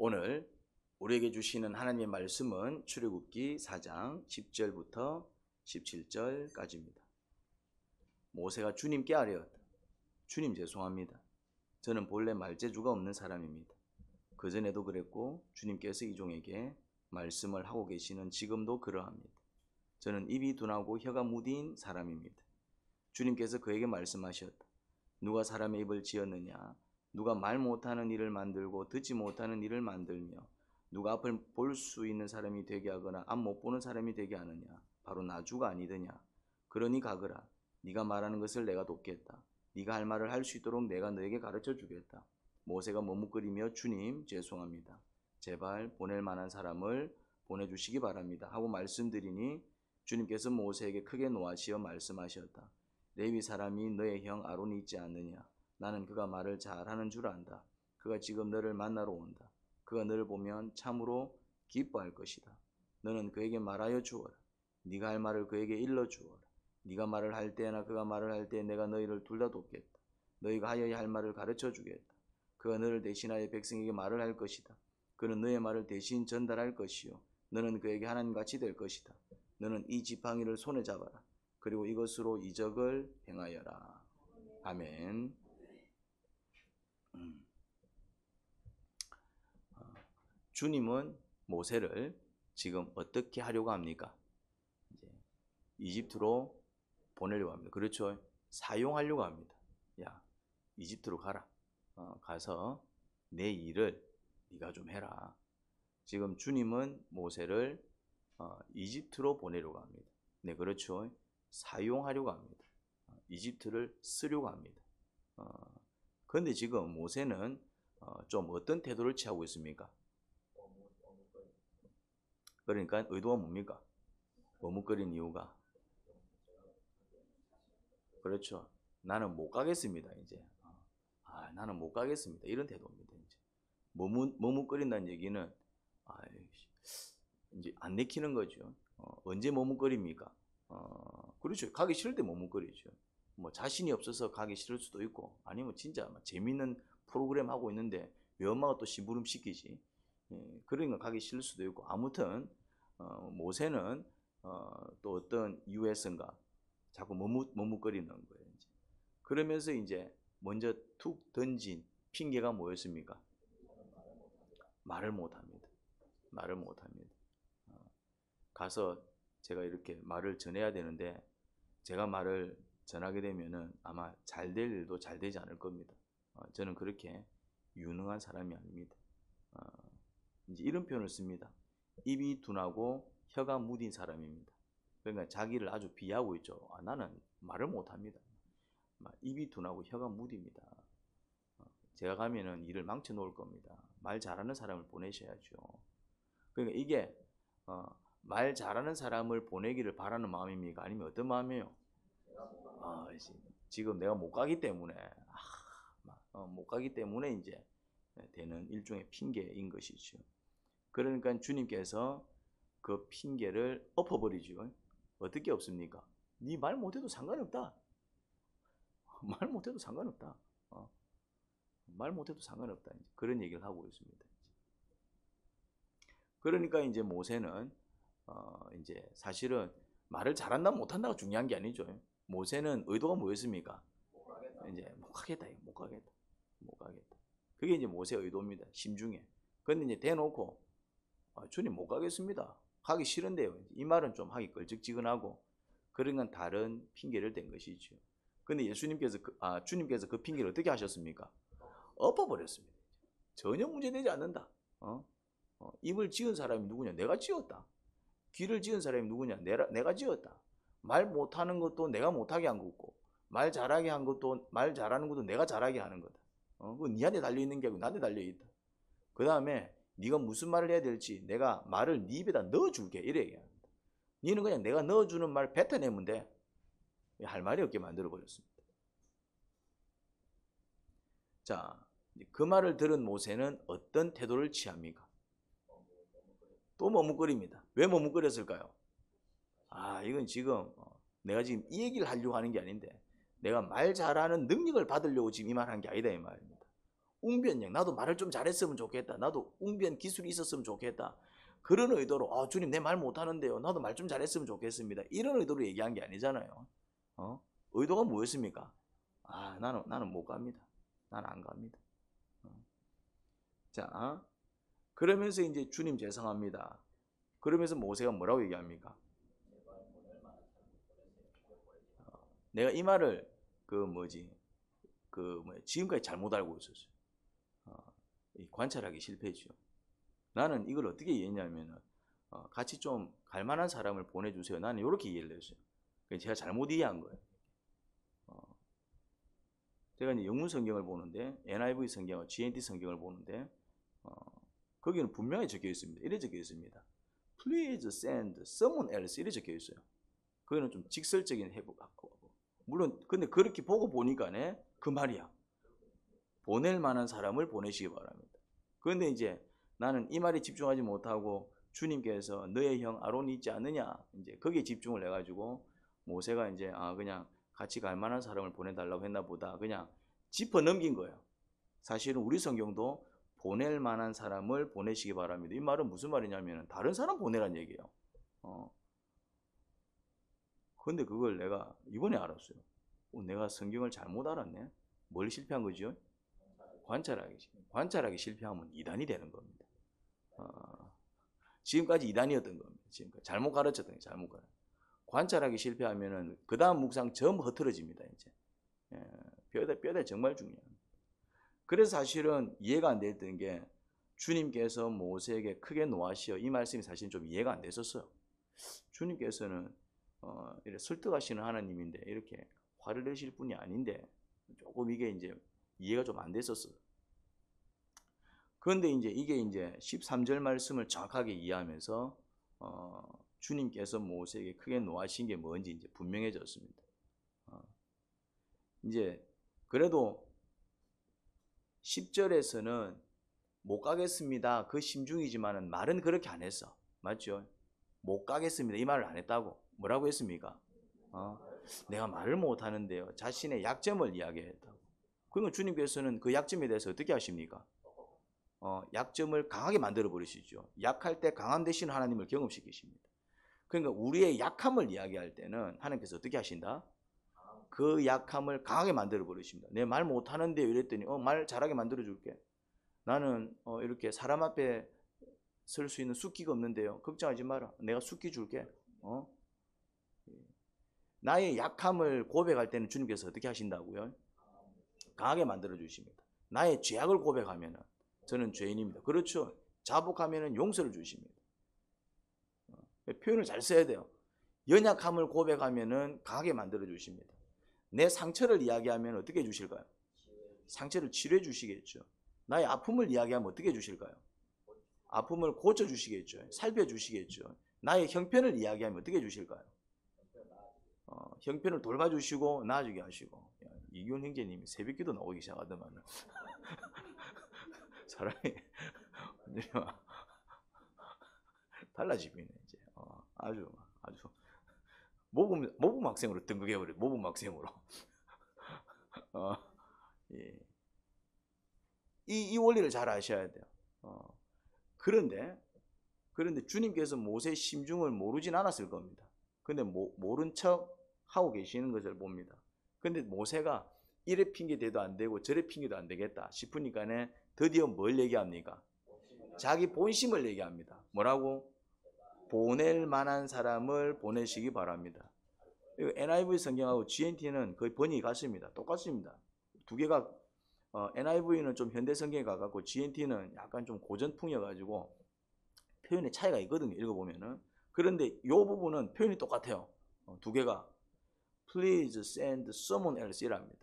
오늘 우리에게 주시는 하나님의 말씀은 출애굽기 4장 10절부터 17절까지입니다. 모세가 주님께 아뢰었다. 주님 죄송합니다. 저는 본래 말재주가 없는 사람입니다. 그전에도 그랬고 주님께서 이 종에게 말씀을 하고 계시는 지금도 그러합니다. 저는 입이 둔하고 혀가 무딘 사람입니다. 주님께서 그에게 말씀하셨다. 누가 사람의 입을 지었느냐? 누가 말 못하는 일을 만들고 듣지 못하는 일을 만들며 누가 앞을 볼 수 있는 사람이 되게 하거나 앞 못 보는 사람이 되게 하느냐? 바로 나 주가 아니더냐? 그러니 가거라. 네가 말하는 것을 내가 돕겠다. 네가 할 말을 할 수 있도록 내가 너에게 가르쳐 주겠다. 모세가 머뭇거리며 주님 죄송합니다. 제발 보낼 만한 사람을 보내주시기 바랍니다 하고 말씀드리니 주님께서 모세에게 크게 노하시어 말씀하셨다. 레위 사람이 너의 형 아론이 있지 않느냐? 나는 그가 말을 잘하는 줄 안다. 그가 지금 너를 만나러 온다. 그가 너를 보면 참으로 기뻐할 것이다. 너는 그에게 말하여 주어라. 네가 할 말을 그에게 일러 주어라. 네가 말을 할 때나 그가 말을 할 때 내가 너희를 둘 다 돕겠다. 너희가 하여야 할 말을 가르쳐 주겠다. 그가 너를 대신하여 백성에게 말을 할 것이다. 그는 너의 말을 대신 전달할 것이요 너는 그에게 하나님같이 될 것이다. 너는 이 지팡이를 손에 잡아라. 그리고 이것으로 이적을 행하여라. 아멘. 주님은 모세를 지금 어떻게 하려고 합니까? 이제 이집트로 보내려고 합니다. 그렇죠? 사용하려고 합니다. 야, 이집트로 가라. 가서 내 일을 네가 좀 해라. 지금 주님은 모세를 이집트로 보내려고 합니다. 네, 그렇죠? 사용하려고 합니다. 이집트를 쓰려고 합니다. 그런데 지금 모세는 좀 어떤 태도를 취하고 있습니까? 그러니까 의도가 뭡니까? 머뭇거린 이유가 그렇죠. 나는 못 가겠습니다. 이제 나는 못 가겠습니다. 이런 태도입니다. 이제 머뭇거린다는 얘기는 이제 안 내키는 거죠. 언제 머뭇거립니까? 그렇죠. 가기 싫을 때 머뭇거리죠. 뭐 자신이 없어서 가기 싫을 수도 있고 아니면 진짜 재밌는 프로그램 하고 있는데 왜 엄마가 또 심부름 시키지? 그러니까 가기 싫을 수도 있고 아무튼 모세는 또 어떤 이유에선가 자꾸 머뭇거리는 거예요. 이제. 그러면서 이제 먼저 툭 던진 핑계가 뭐였습니까? 말을 못합니다. 말을 못합니다. 가서 제가 이렇게 말을 전해야 되는데 제가 말을 전하게 되면은 아마 잘 될 일도 잘 되지 않을 겁니다. 저는 그렇게 유능한 사람이 아닙니다. 이제 이런 표현을 씁니다. 입이 둔하고 혀가 무딘 사람입니다. 그러니까 자기를 아주 비하하고 있죠. 나는 말을 못합니다. 입이 둔하고 혀가 무딥니다. 제가 가면은 일을 망쳐 놓을 겁니다. 말 잘하는 사람을 보내셔야죠. 그러니까 이게 말 잘하는 사람을 보내기를 바라는 마음입니까? 아니면 어떤 마음이에요? 지금 내가 못 가기 때문에 못 가기 때문에 이제 되는 일종의 핑계인 것이죠. 그러니까 주님께서 그 핑계를 엎어버리죠. 어떻게 없습니까? 네 말 못해도 상관없다. 말 못해도 상관없다. 말 못해도 상관없다. 그런 얘기를 하고 있습니다. 그러니까 이제 모세는 이제 사실은 말을 잘한다 못한다가 중요한 게 아니죠. 모세는 의도가 뭐였습니까? 이제 못 가겠다. 그게 이제 모세의 의도입니다. 심중에. 그런데 이제 대놓고 주님 못 가겠습니다. 가기 싫은데요. 이 말은 좀 하기 걸쩍지근하고 그런 건 다른 핑계를 댄 것이죠. 그런데 주님께서 그 핑계를 어떻게 하셨습니까? 엎어버렸습니다. 전혀 문제되지 않는다. 입을 지은 사람이 누구냐? 내가 지었다. 귀를 지은 사람이 누구냐? 내가 지었다. 말 못하는 것도 내가 못하게 한 거고 말 잘하게 한 것도 말 잘하는 것도 내가 잘하게 하는 거다. 그건 니한테 달려있는 게 아니고 나한테 달려있다. 그 다음에 네가 무슨 말을 해야 될지 내가 말을 네 입에다 넣어줄게 이래 얘기합니다. 니는 그냥 내가 넣어주는 말 뱉어내면 돼. 할 말이 없게 만들어버렸습니다. 자, 그 말을 들은 모세는 어떤 태도를 취합니까? 또 머뭇거립니다. 왜 머뭇거렸을까요? 이건 지금 내가 지금 이 얘기를 하려고 하는 게 아닌데 내가 말 잘하는 능력을 받으려고 지금 이 말 한 게 아니다 이 말입니다. 웅변형, 나도 말을 좀 잘했으면 좋겠다. 나도 웅변 기술이 있었으면 좋겠다. 그런 의도로 주님 내 말 못하는데요. 나도 말 좀 잘했으면 좋겠습니다. 이런 의도로 얘기한 게 아니잖아요. 의도가 뭐였습니까? 나는 못 갑니다. 나는 안 갑니다. 자, 그러면서 이제 주님 죄송합니다. 그러면서 모세가 뭐라고 얘기합니까? 내가 이 말을 지금까지 잘못 알고 있었어요. 관찰하기 실패죠. 나는 이걸 어떻게 이해했냐면 같이 좀 갈만한 사람을 보내주세요. 나는 이렇게 이해를 했어요. 제가 잘못 이해한 거예요. 제가 이제 영문 성경을 보는데 NIV 성경과 GNT 성경을 보는데 거기는 분명히 적혀 있습니다. 이래 적혀 있습니다. Please send someone else 이래 적혀 있어요. 그거는 좀 직설적인 해석. 물론 근데 그렇게 보고 보니까 그 말이야. 보낼 만한 사람을 보내시기 바랍니다. 그런데 이제 나는 이 말에 집중하지 못하고 주님께서 너의 형 아론이 있지 않느냐 이제 거기에 집중을 해가지고 모세가 이제 그냥 같이 갈 만한 사람을 보내달라고 했나 보다 그냥 짚어 넘긴 거예요. 사실은 우리 성경도 보낼 만한 사람을 보내시기 바랍니다. 이 말은 무슨 말이냐면 다른 사람 보내란 얘기예요. 그런데 그걸 내가 이번에 알았어요. 내가 성경을 잘못 알았네. 뭘 실패한 거죠? 관찰하기 실패하면 이단이 되는 겁니다. 지금까지 이단이었던 겁니다. 지금까지 잘못 가르쳤던 게 잘못 가르쳤. 관찰하기 실패하면은 그 다음 묵상 전부 흐트러집니다. 이제 뼈대 정말 중요합니다. 그래서 사실은 이해가 안 됐던 게 주님께서 모세에게 크게 노하시어 이 말씀이 사실 좀 이해가 안 됐었어요. 주님께서는 이렇게 설득하시는 하나님인데 이렇게 화를 내실 분이 아닌데 조금 이게 이제 이해가 좀 안 됐었어요. 그런데 이게 이제 13절 말씀을 정확하게 이해하면서 주님께서 모세에게 크게 노하신 게 뭔지 이제 분명해졌습니다. 이제 그래도 10절에서는 못 가겠습니다. 그 심중이지만은 말은 그렇게 안 했어. 맞죠? 못 가겠습니다. 이 말을 안 했다고. 뭐라고 했습니까? 내가 말을 못 하는데요. 자신의 약점을 이야기했다고. 그러면 주님께서는 그 약점에 대해서 어떻게 하십니까? 약점을 강하게 만들어 버리시죠. 약할 때 강함 되신 하나님을 경험시키십니다. 그러니까 우리의 약함을 이야기할 때는 하나님께서 어떻게 하신다? 그 약함을 강하게 만들어 버리십니다. 내 말 못하는데 이랬더니 말 잘하게 만들어 줄게. 나는 이렇게 사람 앞에 설 수 있는 숫기가 없는데요. 걱정하지 마라. 내가 숫기 줄게. 나의 약함을 고백할 때는 주님께서 어떻게 하신다고요? 강하게 만들어 주십니다. 나의 죄악을 고백하면 저는 죄인입니다. 그렇죠. 자복하면 용서를 주십니다. 표현을 잘 써야 돼요. 연약함을 고백하면 강하게 만들어 주십니다. 내 상처를 이야기하면 어떻게 해주실까요? 상처를 치료해 주시겠죠. 나의 아픔을 이야기하면 어떻게 해주실까요? 아픔을 고쳐주시겠죠. 살펴주시겠죠. 나의 형편을 이야기하면 어떻게 해주실까요? 형편을 돌봐주시고 나아지게 하시고. 이기훈 형제님이 새벽기도 나오기 시작하더만 사람이 달라지네 이제. 아주 모범 학생으로 등극해버려. 모범 학생으로. 예. 이 원리를 잘 아셔야 돼요. 그런데 주님께서 모세의 심중을 모르진 않았을 겁니다. 근데 모른 척 하고 계시는 것을 봅니다. 근데 모세가 이래 핑계 대도 안 되고 저래 핑계도 안 되겠다 싶으니까 드디어 뭘 얘기합니까? 자기 본심을 얘기합니다. 뭐라고? 보낼 만한 사람을 보내시기 바랍니다. NIV 성경하고 GNT는 거의 번역이 같습니다. 똑같습니다. 두 개가 NIV는 좀 현대 성경에 가깝고 GNT는 약간 좀 고전풍이어가지고 표현의 차이가 있거든요. 읽어보면은. 그런데 이 부분은 표현이 똑같아요. 두 개가 Please send someone else 이랍니다.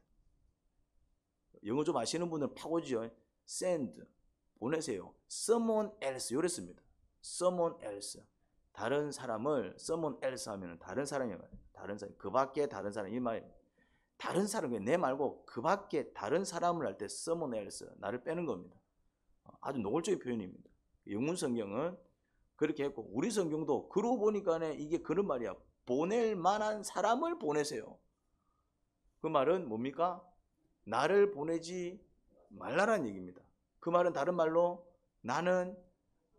영어 좀 아시는 분들은 파고지요. Send 보내세요. Someone else 이랬습니다. Someone else 다른 사람을 someone else 하면 다른 사람이에요. 다른 사람 그 밖에 다른 사람 이 말. 다른 사람 내 말고 그 밖에 다른 사람을 할 때 someone else 나를 빼는 겁니다. 아주 노골적인 표현입니다. 영문 성경은 그렇게 했고 우리 성경도 그러고 보니까 이게 그런 말이야. 보낼 만한 사람을 보내세요. 그 말은 뭡니까? 나를 보내지 말라라는 얘기입니다. 그 말은 다른 말로 나는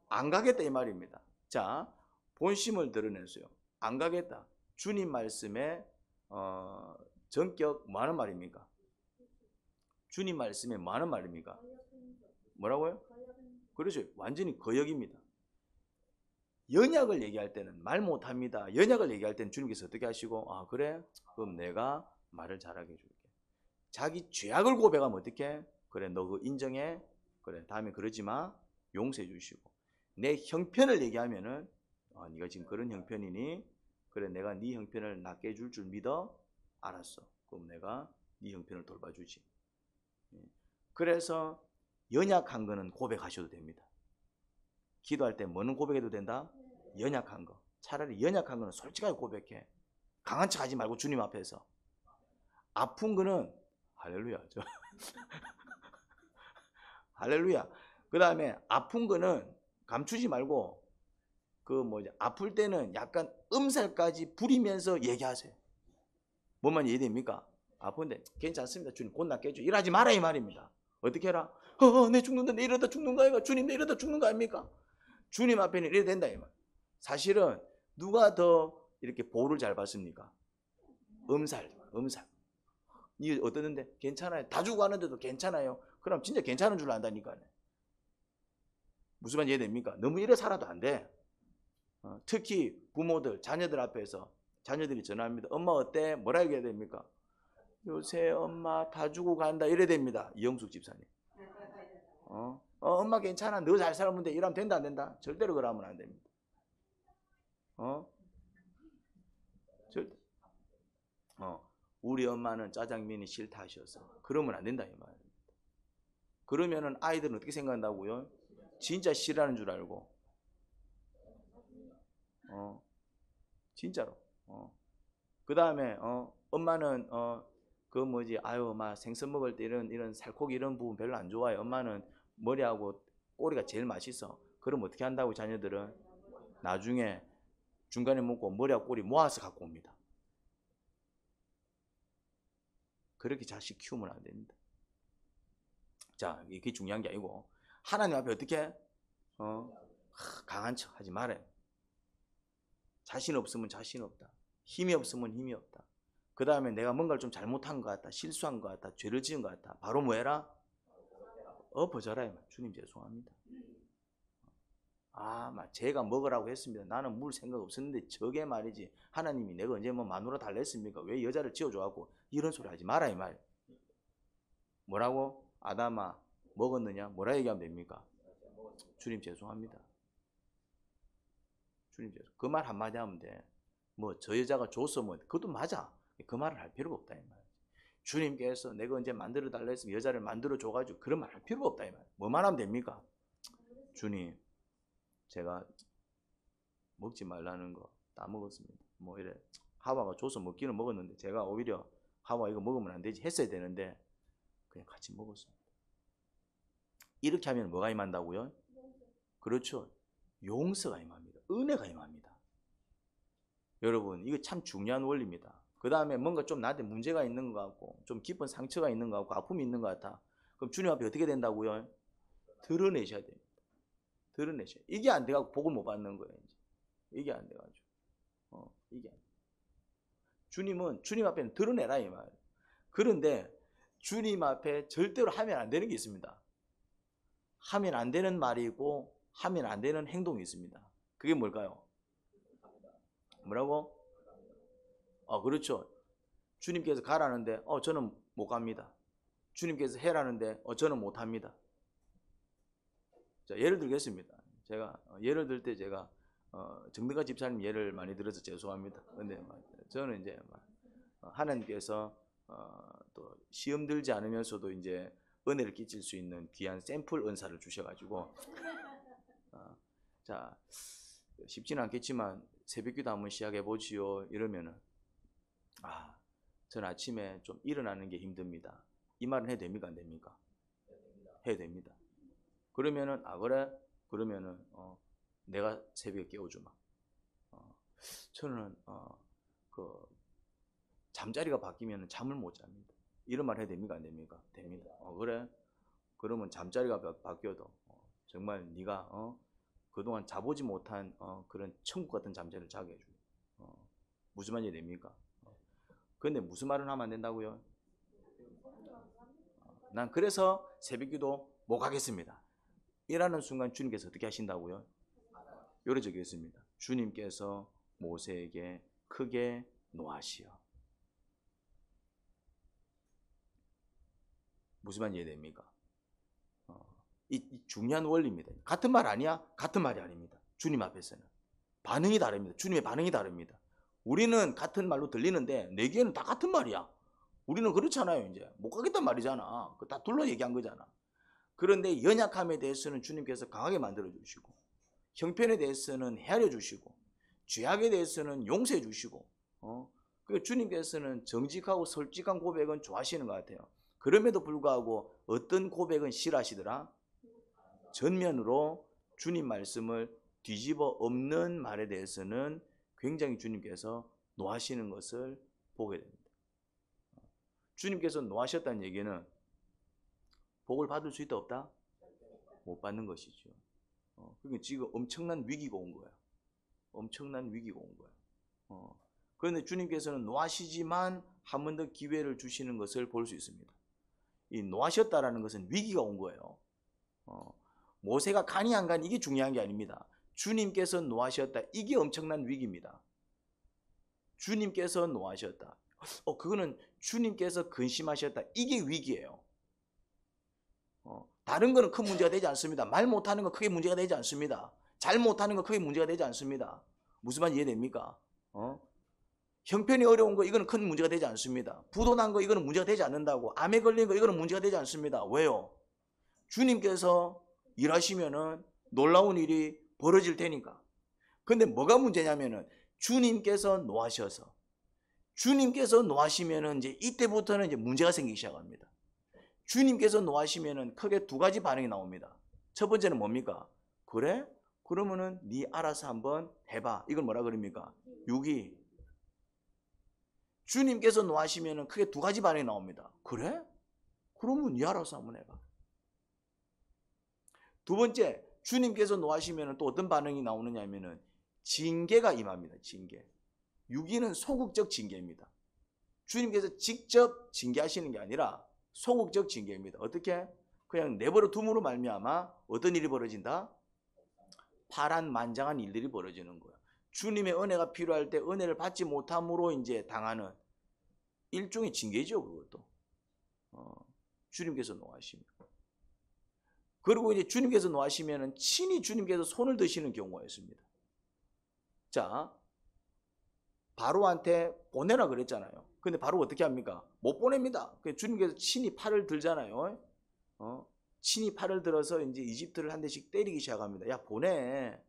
안 가겠다 이 말입니다. 자, 본심을 드러냈어요. 안 가겠다. 주님 말씀에 전격 뭐 하는 말입니까? 주님 말씀에 뭐 하는 말입니까? 뭐라고요? 그렇죠. 완전히 거역입니다. 연약을 얘기할 때는 말 못합니다. 연약을 얘기할 때는 주님께서 어떻게 하시고, 아 그래? 그럼 내가 말을 잘하게 해줄게. 자기 죄악을 고백하면 어떻게? 그래 너 그 인정해. 그래 다음에 그러지 마. 용서해 주시고. 내 형편을 얘기하면은 네가 지금 그런 형편이니 그래 내가 네 형편을 낫게 해줄 줄 믿어. 알았어. 그럼 내가 네 형편을 돌봐주지. 그래서 연약한 거는 고백하셔도 됩니다. 기도할 때 뭐는 고백해도 된다? 연약한 거. 차라리 연약한 거는 솔직하게 고백해. 강한 척 하지 말고 주님 앞에서. 아픈 거는 할렐루야. 할렐루야. 그 다음에 아픈 거는 감추지 말고 아플 때는 약간 음살까지 부리면서 얘기하세요. 뭐만 이해됩니까? 아픈데 괜찮습니다. 주님 곧 낫게 해줘. 일하지 마라 이 말입니다. 어떻게 해라? 내 죽는다. 내 이러다 죽는 거 아닙니까? 주님 내 이러다 죽는 거 아닙니까? 주님 앞에는 이래야 된다 이 말. 사실은 누가 더 이렇게 보호를 잘 받습니까? 음살. 니 어떠는데? 괜찮아요. 다 주고 하는데도 괜찮아요. 그럼 진짜 괜찮은 줄 안다니까요. 무슨 말 이해됩니까? 너무 이래 살아도 안 돼. 특히 부모들, 자녀들 앞에서 자녀들이 전화합니다. 엄마 어때? 뭐라 얘기해야 됩니까? 요새 엄마 다 주고 간다 이래 됩니다. 이영숙 집사님. 엄마 괜찮아. 너 잘 살면 돼. 이러면 된다 안 된다? 절대로 그러면 안 됩니다. 절대. 우리 엄마는 짜장면이 싫다 하셔서 그러면 안 된다 이 말입니다. 그러면은 아이들은 어떻게 생각한다고요? 진짜 싫어하는 줄 알고. 진짜로. 그 다음에 엄마는 아유 막 생선 먹을 때 이런 살코기 이런 부분 별로 안 좋아해. 엄마는 머리하고 꼬리가 제일 맛있어. 그럼 어떻게 한다고 자녀들은? 나중에 중간에 먹고 머리하고 꼬리 모아서 갖고 옵니다. 그렇게 자식 키우면 안 됩니다. 자, 이게 중요한 게 아니고 하나님 앞에 어떻게 강한 척 하지 말아요. 자신 없으면 자신 없다. 힘이 없으면 힘이 없다. 그 다음에 내가 뭔가를 좀 잘못한 것 같다. 실수한 것 같다. 죄를 지은 것 같다. 바로 뭐 해라? 엎어져라. 주님 죄송합니다. 제가 먹으라고 했습니다. 나는 물 생각 없었는데 저게 말이지. 하나님이 내가 언제 뭐 마누라 달라 했습니까? 왜 여자를 지어줘갖고 이런 소리 하지 마라 이 말. 뭐라고? 아담아 먹었느냐? 뭐라 얘기하면 됩니까? 주님 죄송합니다. 주님 죄송. 그 말 한마디 하면 돼. 뭐 저 여자가 줬어 뭐 그것도 맞아. 그 말을 할 필요가 없다 이 말. 주님께서 내가 언제 만들어 달라 했으면 여자를 만들어 줘가지고 그런 말 할 필요가 없다 이 말. 뭐만 하면 됩니까? 주님 제가 먹지 말라는 거 다 먹었습니다. 뭐 이래 하와가 줘서 먹기는 먹었는데 제가 오히려 하와 이거 먹으면 안 되지 했어야 되는데 그냥 같이 먹었습니다. 이렇게 하면 뭐가 임한다고요? 그렇죠. 용서가 임합니다. 은혜가 임합니다. 여러분 이거 참 중요한 원리입니다. 그 다음에 뭔가 좀 나한테 문제가 있는 것 같고 좀 깊은 상처가 있는 것 같고 아픔이 있는 것 같아. 그럼 주님 앞에 어떻게 된다고요? 드러내셔야 됩니다. 드러내셔야. 이게 안 돼가지고 복을 못 받는 거예요. 이제. 이게 안 돼가지고. 이게 안 돼. 주님은 주님 앞에는 드러내라 이 말. 그런데 주님 앞에 절대로 하면 안 되는 게 있습니다. 하면 안 되는 말이고 하면 안 되는 행동이 있습니다. 그게 뭘까요? 뭐라고? 그렇죠. 주님께서 가라는데 저는 못 갑니다. 주님께서 해라는데 저는 못 합니다. 자, 예를 들겠습니다. 제가 예를 들 때 제가 정등가 집사님 예를 많이 들어서 죄송합니다. 근데 저는 이제 하나님께서 또 시험 들지 않으면서도 이제 은혜를 끼칠 수 있는 귀한 샘플 은사를 주셔가지고 자 쉽지는 않겠지만 새벽기도 한번 시작해 보지요 이러면은 전 아침에 좀 일어나는 게 힘듭니다. 이 말은 해도 됩니까 안 됩니까? 해야 됩니다. 그러면은 그래? 그러면은 내가 새벽에 깨워주마. 저는 잠자리가 바뀌면 잠을 못 잡니다. 이런 말 해도 됩니까 안 됩니까? 됩니다. 그래? 그러면 잠자리가 바뀌어도 정말 네가 그동안 자보지 못한 그런 천국 같은 잠자리를 자게 해줘. 무슨 말이 됩니까? 그런데 무슨 말을 하면 안 된다고요? 난 그래서 새벽기도 못 가겠습니다. 이라는 순간 주님께서 어떻게 하신다고요? 요래 적혀 있습니다. 주님께서 모세에게 크게 노하시어. 무슨 말인지 이해됩니까? 이 중요한 원리입니다. 같은 말 아니야? 같은 말이 아닙니다. 주님 앞에서는 반응이 다릅니다. 주님의 반응이 다릅니다. 우리는 같은 말로 들리는데 내게는 다 같은 말이야. 우리는 그렇잖아요. 이제 못 가겠단 말이잖아. 다 둘러 얘기한 거잖아. 그런데 연약함에 대해서는 주님께서 강하게 만들어 주시고, 형편에 대해서는 헤아려 주시고, 죄악에 대해서는 용서해 주시고, 그리고 주님께서는 정직하고 솔직한 고백은 좋아하시는 것 같아요. 그럼에도 불구하고 어떤 고백은 싫어하시더라? 전면으로 주님 말씀을 뒤집어 엎는 말에 대해서는 굉장히 주님께서 노하시는 것을 보게 됩니다. 주님께서 노하셨다는 얘기는 복을 받을 수 있다 없다? 못 받는 것이죠. 그러니까 지금 엄청난 위기가 온 거야. 엄청난 위기가 온 거야. 그런데 주님께서는 노하시지만 한 번 더 기회를 주시는 것을 볼 수 있습니다. 이 노하셨다라는 것은 위기가 온 거예요. 모세가 가니 안 가니 이게 중요한 게 아닙니다. 주님께서 노하셨다. 이게 엄청난 위기입니다. 주님께서 노하셨다. 그거는 주님께서 근심하셨다. 이게 위기예요. 다른 거는 큰 문제가 되지 않습니다. 말 못하는 거 크게 문제가 되지 않습니다. 잘 못하는 거 크게 문제가 되지 않습니다. 무슨 말인지 이해됩니까? 형편이 어려운 거 이거는 큰 문제가 되지 않습니다. 부도 난 거 이거는 문제가 되지 않는다고. 암에 걸린 거 이거는 문제가 되지 않습니다. 왜요? 주님께서 일하시면은 놀라운 일이 벌어질 테니까. 근데 뭐가 문제냐면은 주님께서 노하셔서, 주님께서 노하시면은 이제 이때부터는 이제 문제가 생기기 시작합니다. 주님께서 노하시면은 크게 두 가지 반응이 나옵니다. 첫 번째는 뭡니까? 그래? 그러면은 네 알아서 한번 해봐. 이걸 뭐라 그럽니까? 유기. 주님께서 노하시면은 크게 두 가지 반응이 나옵니다. 그래? 그러면 네 알아서 한번 해봐. 두 번째, 주님께서 노하시면은 또 어떤 반응이 나오느냐 하면은 징계가 임합니다. 징계. 유기는 소극적 징계입니다. 주님께서 직접 징계하시는 게 아니라 소극적 징계입니다. 어떻게? 그냥 내버려 둠으로 말미암아 어떤 일이 벌어진다? 파란만장한 일들이 벌어지는 거야. 주님의 은혜가 필요할 때 은혜를 받지 못함으로 이제 당하는 일종의 징계죠, 그것도. 주님께서 노하시면. 그리고 이제 주님께서 노하시면은 친히 주님께서 손을 드시는 경우가 있습니다. 자, 바로한테 보내라 그랬잖아요. 근데 바로 어떻게 합니까? 못 보냅니다. 주님께서 친히 팔을 들잖아요. 친히 팔을 들어서 이제 이집트를 한 대씩 때리기 시작합니다. 야, 보내.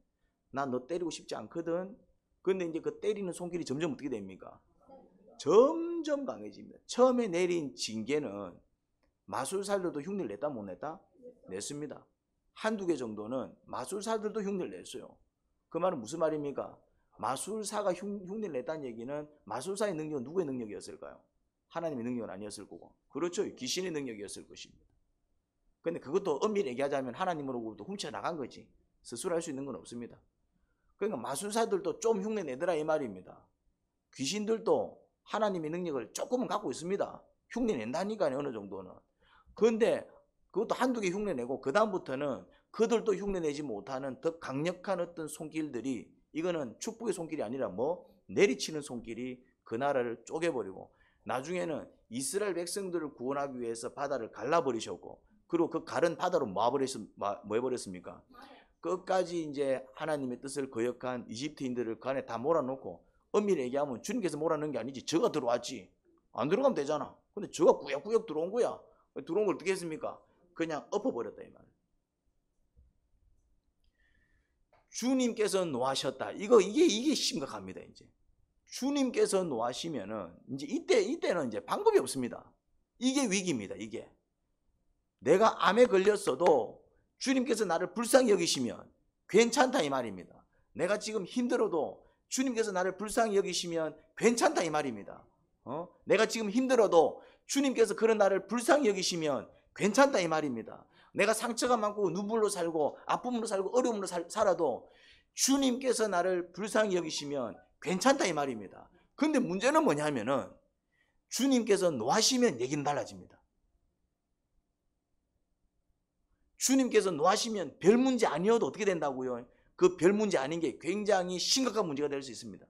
나 너 때리고 싶지 않거든. 근데 이제 그 때리는 손길이 점점 어떻게 됩니까? 점점 강해집니다. 처음에 내린 징계는 마술사들도 흉내를 냈다 못 냈다? 냈습니다. 한두 개 정도는 마술사들도 흉내를 냈어요. 그 말은 무슨 말입니까? 마술사가 흉내를 냈다는 얘기는 마술사의 능력은 누구의 능력이었을까요? 하나님의 능력은 아니었을 거고. 그렇죠. 귀신의 능력이었을 것입니다. 근데 그것도 엄밀히 얘기하자면 하나님으로부터 훔쳐나간 거지. 스스로 할 수 있는 건 없습니다. 그러니까 마술사들도 좀 흉내 내더라 이 말입니다. 귀신들도 하나님의 능력을 조금은 갖고 있습니다. 흉내 낸다니까요, 어느 정도는. 그런데 그것도 한두 개 흉내 내고 그 다음부터는 그들도 흉내 내지 못하는 더 강력한 어떤 손길들이, 이거는 축복의 손길이 아니라 내리치는 손길이 그 나라를 쪼개버리고, 나중에는 이스라엘 백성들을 구원하기 위해서 바다를 갈라버리셨고, 그리고 그 가른 바다로 뭐 해버렸습니까? 끝까지 이제 하나님의 뜻을 거역한 이집트인들을 그 안에 다 몰아놓고, 엄밀히 얘기하면 주님께서 몰아넣은 게 아니지, 저가 들어왔지. 안 들어가면 되잖아. 근데 저가 꾸역꾸역 들어온 거야. 들어온 걸 어떻게 했습니까? 그냥 엎어버렸다 이 말. 주님께서 노하셨다. 이게 심각합니다. 이제 주님께서 노하시면은 이제 이때는 이제 방법이 없습니다. 이게 위기입니다. 이게 내가 암에 걸렸어도 주님께서 나를 불쌍히 여기시면 괜찮다 이 말입니다. 내가 지금 힘들어도 주님께서 나를 불쌍히 여기시면 괜찮다 이 말입니다. 내가 지금 힘들어도 주님께서 그런 나를 불쌍히 여기시면 괜찮다 이 말입니다. 내가 상처가 많고 눈물로 살고 아픔으로 살고 어려움으로 살아도 주님께서 나를 불쌍히 여기시면 괜찮다 이 말입니다. 그런데 문제는 뭐냐면은 주님께서 노하시면 얘기는 달라집니다. 주님께서 노하시면 별 문제 아니어도 어떻게 된다고요? 그 별 문제 아닌 게 굉장히 심각한 문제가 될 수 있습니다.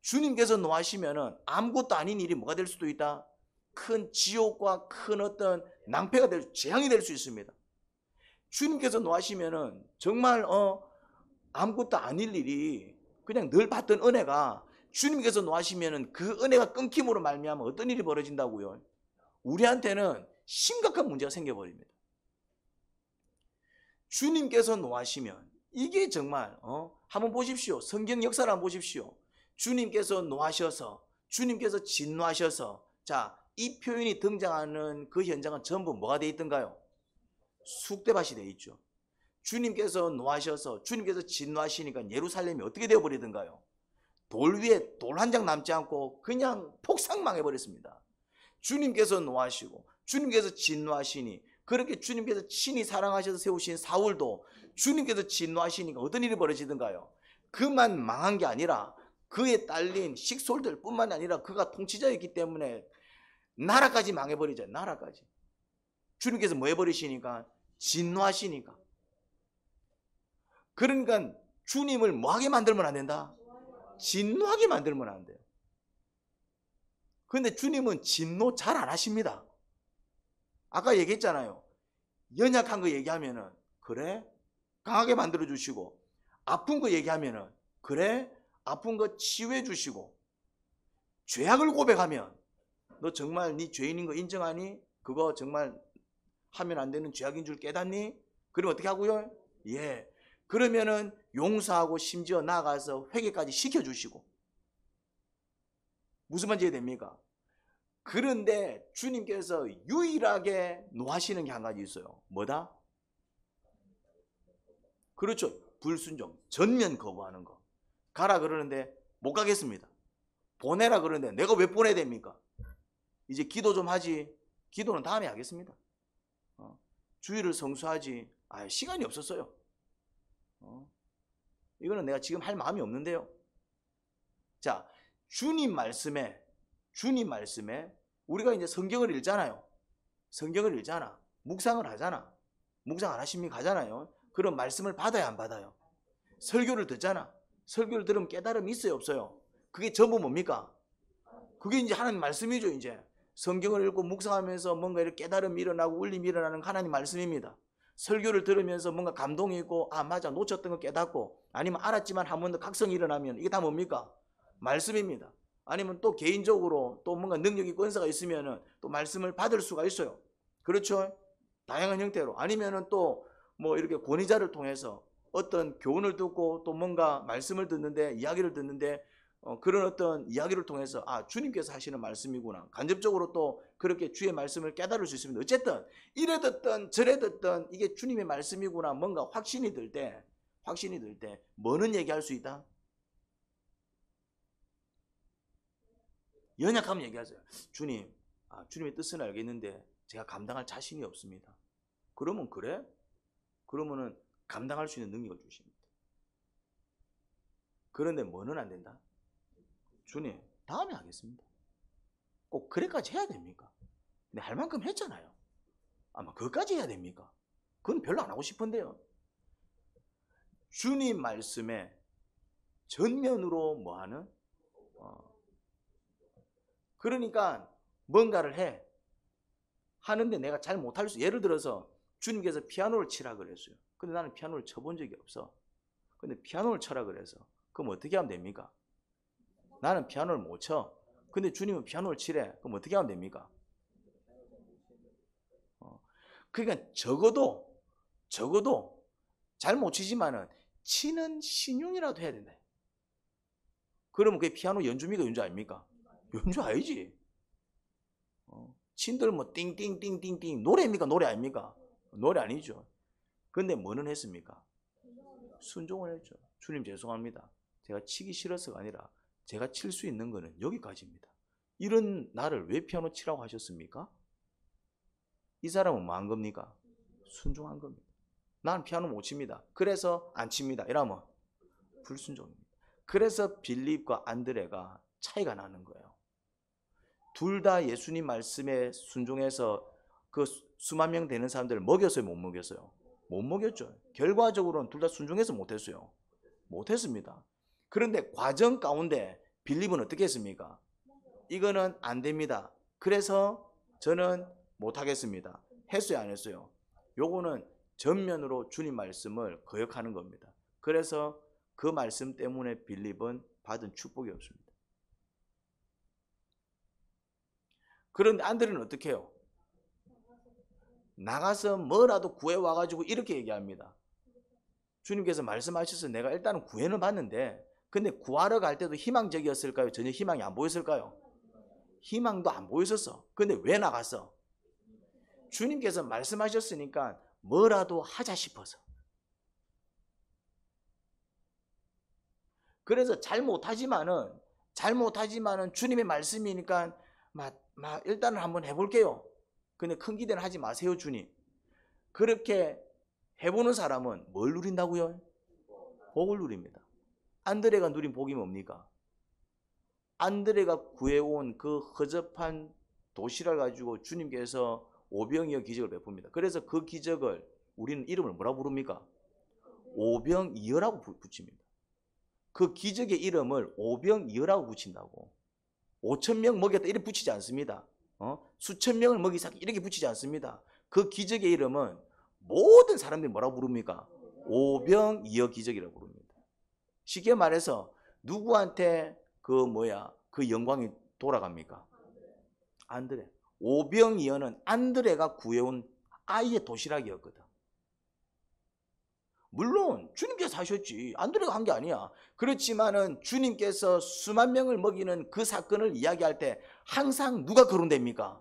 주님께서 노하시면은 아무것도 아닌 일이 뭐가 될 수도 있다? 큰 지옥과 큰 어떤 낭패가 재앙이 될 수 있습니다. 주님께서 노하시면은 정말 아무것도 아닐 일이 그냥 늘 받던 은혜가 주님께서 노하시면은 그 은혜가 끊김으로 말미암아 어떤 일이 벌어진다고요? 우리한테는 심각한 문제가 생겨버립니다. 주님께서 노하시면 이게 정말 한번 보십시오. 성경 역사를 한번 보십시오. 주님께서 노하셔서 주님께서 진노하셔서 자, 이 표현이 등장하는 그 현장은 전부 뭐가 되어 있던가요? 쑥대밭이 되어 있죠. 주님께서 노하셔서 주님께서 진노하시니까 예루살렘이 어떻게 되어버리던가요? 돌 위에 돌 한 장 남지 않고 그냥 폭삭망해버렸습니다. 주님께서 노하시고 주님께서 진노하시니 그렇게 주님께서 친히 사랑하셔서 세우신 사울도 주님께서 진노하시니까 어떤 일이 벌어지던가요? 그만 망한 게 아니라 그에 딸린 식솔들 뿐만 아니라 그가 통치자였기 때문에 나라까지 망해버리죠. 나라까지. 주님께서 뭐 해버리시니까? 진노하시니까. 그러니까 주님을 뭐하게 만들면 안 된다? 진노하게 만들면 안 돼요. 그런데 주님은 진노 잘 안 하십니다. 아까 얘기했잖아요. 연약한 거 얘기하면은 그래? 강하게 만들어 주시고 아픈 거 얘기하면은 그래? 아픈 거 치유해 주시고 죄악을 고백하면 너 정말 네 죄인인 거 인정하니? 그거 정말 하면 안 되는 죄악인 줄 깨닫니? 그럼 어떻게 하고요? 예. 그러면은 용서하고 심지어 나아가서 회개까지 시켜주시고 무슨 말인지 됩니까? 그런데 주님께서 유일하게 노하시는 게 한 가지 있어요. 뭐다? 그렇죠. 불순종, 전면 거부하는 거. 가라 그러는데 못 가겠습니다. 보내라 그러는데 내가 왜 보내야 됩니까? 이제 기도 좀 하지. 기도는 다음에 하겠습니다. 주일을 성수하지. 시간이 없었어요. 이거는 내가 지금 할 마음이 없는데요. 자, 주님 말씀에 우리가 이제 성경을 읽잖아요. 성경을 읽잖아. 묵상을 하잖아. 묵상 안 하십니까? 하잖아요. 그럼 말씀을 받아야 안 받아요? 설교를 듣잖아. 설교를 들으면 깨달음이 있어요, 없어요? 그게 전부 뭡니까? 그게 이제 하나님 말씀이죠, 이제. 성경을 읽고 묵상하면서 뭔가 이렇게 깨달음이 일어나고 울림이 일어나는 하나님 말씀입니다. 설교를 들으면서 뭔가 감동이 있고 맞아 놓쳤던 거 깨닫고 아니면 알았지만 한 번 더 각성이 일어나면 이게 다 뭡니까? 말씀입니다. 아니면 또 개인적으로 또 뭔가 능력이 권세가 있으면은 또 말씀을 받을 수가 있어요. 그렇죠? 다양한 형태로. 아니면은 또 뭐 이렇게 권위자를 통해서 어떤 교훈을 듣고 또 뭔가 말씀을 듣는데 이야기를 듣는데 그런 어떤 이야기를 통해서 주님께서 하시는 말씀이구나. 간접적으로 또 그렇게 주의 말씀을 깨달을 수 있습니다. 어쨌든 이래 듣든 저래 듣든 이게 주님의 말씀이구나. 뭔가 확신이 들 때 뭐는 얘기할 수 있다? 연약하면 얘기하세요. 주님, 주님의 뜻은 알겠는데 제가 감당할 자신이 없습니다. 그러면 그래? 그러면은 감당할 수 있는 능력을 주십니다. 그런데 뭐는 안 된다? 주님, 다음에 하겠습니다. 꼭 그래까지 해야 됩니까? 근데 할 만큼 했잖아요. 아마 그것까지 해야 됩니까? 그건 별로 안 하고 싶은데요. 주님 말씀에 전면으로 뭐하는? 그러니까 뭔가를 해. 하는데 내가 잘 못할 수, 예를 들어서 주님께서 피아노를 치라 그랬어요. 근데 나는 피아노를 쳐본 적이 없어. 근데 피아노를 쳐라 그래서 그럼 어떻게 하면 됩니까? 나는 피아노를 못 쳐. 근데 주님은 피아노를 치래. 그럼 어떻게 하면 됩니까? 그러니까 적어도 잘 못 치지만은 치는 신용이라도 해야 된다. 그러면 그게 피아노 연주입니까? 연주 아닙니까? 연주 아니지. 친들 뭐 띵띵띵띵띵 노래입니까? 노래 아닙니까? 노래 아니죠. 근데 뭐는 했습니까? 순종을 했죠. 주님 죄송합니다. 제가 치기 싫어서가 아니라 제가 칠 수 있는 거는 여기까지입니다. 이런 나를 왜 피아노 치라고 하셨습니까? 이 사람은 뭐 한 겁니까? 순종한 겁니다. 나는 피아노 못 칩니다. 그래서 안 칩니다. 이러면 불순종입니다. 그래서 빌립과 안드레가 차이가 나는 거예요. 둘 다 예수님 말씀에 순종해서 그 수만 명 되는 사람들을 먹였어요, 못 먹였어요? 못 먹였죠. 결과적으로는 둘 다 순종해서 못했어요. 못했습니다. 그런데 과정 가운데 빌립은 어떻게 했습니까? 이거는 안 됩니다. 그래서 저는 못하겠습니다. 했어요, 안 했어요? 요거는 전면으로 주님 말씀을 거역하는 겁니다. 그래서 그 말씀 때문에 빌립은 받은 축복이 없습니다. 그런데 안드레는 어떻게 해요? 나가서 뭐라도 구해와가지고 이렇게 얘기합니다. 주님께서 말씀하셔서 내가 일단은 구해는 봤는데, 근데 구하러 갈 때도 희망적이었을까요? 전혀 희망이 안 보였을까요? 희망도 안 보였었어. 근데 왜 나갔어? 주님께서 말씀하셨으니까 뭐라도 하자 싶어서. 그래서 잘못하지만은 주님의 말씀이니까 일단은 한번 해볼게요. 근데 큰 기대는 하지 마세요, 주님. 그렇게 해보는 사람은 뭘 누린다고요? 복을 누립니다. 안드레가 누린 복이 뭡니까? 안드레가 구해온 그 허접한 도시락을 가지고 주님께서 오병이어 기적을 베풉니다. 그래서 그 기적을 우리는 이름을 뭐라고 부릅니까? 오병이어라고 붙입니다. 그 기적의 이름을 오병이어라고 붙인다고. 5,000명 먹였다 이렇게 붙이지 않습니다. 수천 명을 먹이사 이렇게 붙이지 않습니다. 그 기적의 이름은 모든 사람들이 뭐라고 부릅니까? 오병이어 기적이라고 부릅니다. 쉽게 말해서 누구한테 그 영광이 돌아갑니까? 안드레. 오병이어는 안드레가 구해온 아이의 도시락이었거든. 물론 주님께서 하셨지, 안드레가 한 게 아니야. 그렇지만은 주님께서 수만 명을 먹이는 그 사건을 이야기할 때 항상 누가 거론됩니까?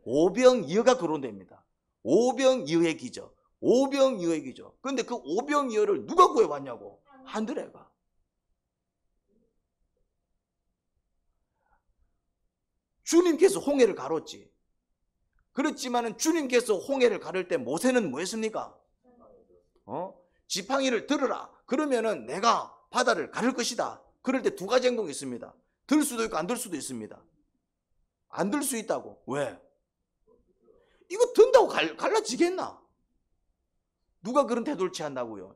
오병이어가 거론됩니다. 오병이어의 기적, 오병이어의 기적. 그런데 그 오병이어를 누가 구해왔냐고? 안드레가. 주님께서 홍해를 가렸지. 그렇지만은 주님께서 홍해를 가를 때 모세는 뭐 했습니까? 지팡이를 들으라. 그러면은 내가 바다를 가를 것이다. 그럴 때 두 가지 행동이 있습니다. 들 수도 있고 안 들 수도 있습니다. 안 들 수 있다고. 왜? 이거 든다고 갈라지겠나? 누가 그런 태도를 취한다고요?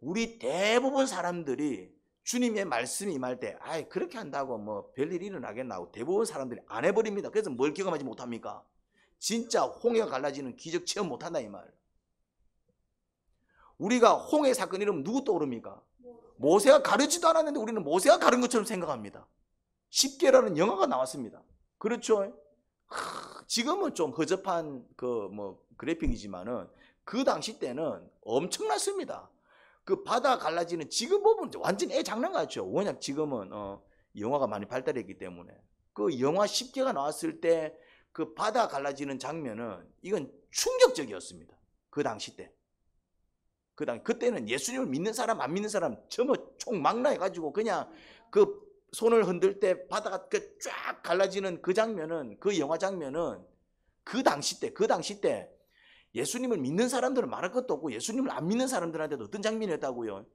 우리 대부분 사람들이 주님의 말씀이 임할 때 그렇게 한다고 뭐 별일이 일어나겠나 하고 대부분 사람들이 안 해버립니다. 그래서 뭘 경험하지 못합니까? 진짜 홍해가 갈라지는 기적 체험 못한다 이 말. 우리가 홍해 사건 이러면 누구 떠오릅니까? 모세가 가르지도 않았는데 우리는 모세가 가른 것처럼 생각합니다. 10개라는 영화가 나왔습니다. 그렇죠? 지금은 좀 허접한 그래픽이지만은 그 당시 때는 엄청났습니다. 그 바다 갈라지는 지금 보면 완전 장난 같죠. 왜냐 지금은 영화가 많이 발달했기 때문에. 그 영화 10개가 나왔을 때 그 바다 갈라지는 장면은 이건 충격적이었습니다. 그 당시 때. 그때는 예수님을 믿는 사람 안 믿는 사람 전부 총망라해가지고 그냥 그 손을 흔들 때 바다가 쫙 갈라지는 그 장면은, 그 영화 장면은 그 당시 때 예수님을 믿는 사람들은 말할 것도 없고 예수님을 안 믿는 사람들한테도 어떤 장면이었다고요?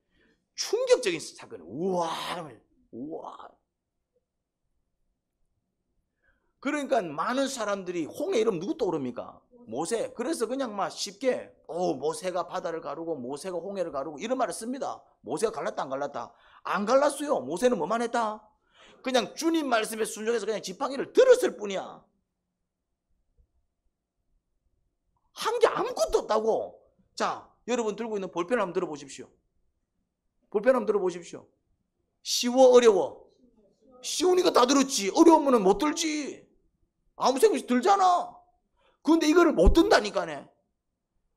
충격적인 사건. 우와. 그러니까 많은 사람들이 홍해 이름 누구 떠오릅니까? 모세. 그래서 그냥 쉽게 모세가 바다를 가르고 모세가 홍해를 가르고 이런 말을 씁니다. 모세가 갈랐다 안 갈랐다? 안 갈랐어요. 모세는 뭐만 했다? 그냥 주님 말씀에 순종해서 그냥 지팡이를 들었을 뿐이야. 한 게 아무것도 없다고. 자, 여러분 들고 있는 볼펜 한번 들어보십시오. 볼펜 한번 들어보십시오. 쉬워 어려워? 쉬우니까 다 들었지. 어려우면 못 들지. 아무 생각 없이 들잖아. 근데 이거를 못 든다니까네.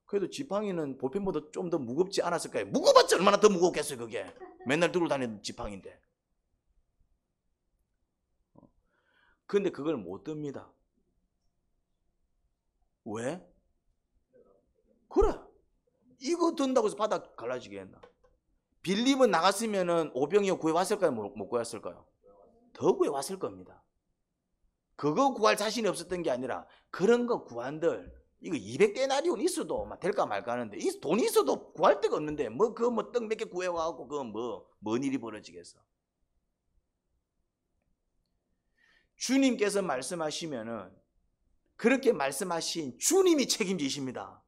그래도 지팡이는 볼펜보다 좀 더 무겁지 않았을까요? 무거웠지 얼마나 더 무겁겠어요 그게. 맨날 들고 다니는 지팡이인데. 근데 그걸 못 듭니다. 왜? 그래. 이거 든다고 해서 바다 갈라지겠나? 빌립은 나갔으면은 오병이어 구해왔을까요? 못 구해왔을까요? 더 구해왔을 겁니다. 그거 구할 자신이 없었던 게 아니라 그런 거 구한들 이거 200데나리온 있어도 막 될까 말까 하는데 돈이 있어도 구할 데가 없는데 뭐 그 뭐 떡 몇 개 구해와갖고 그 뭔 일이 벌어지겠어. 주님께서 말씀하시면은 그렇게 말씀하신 주님이 책임지십니다.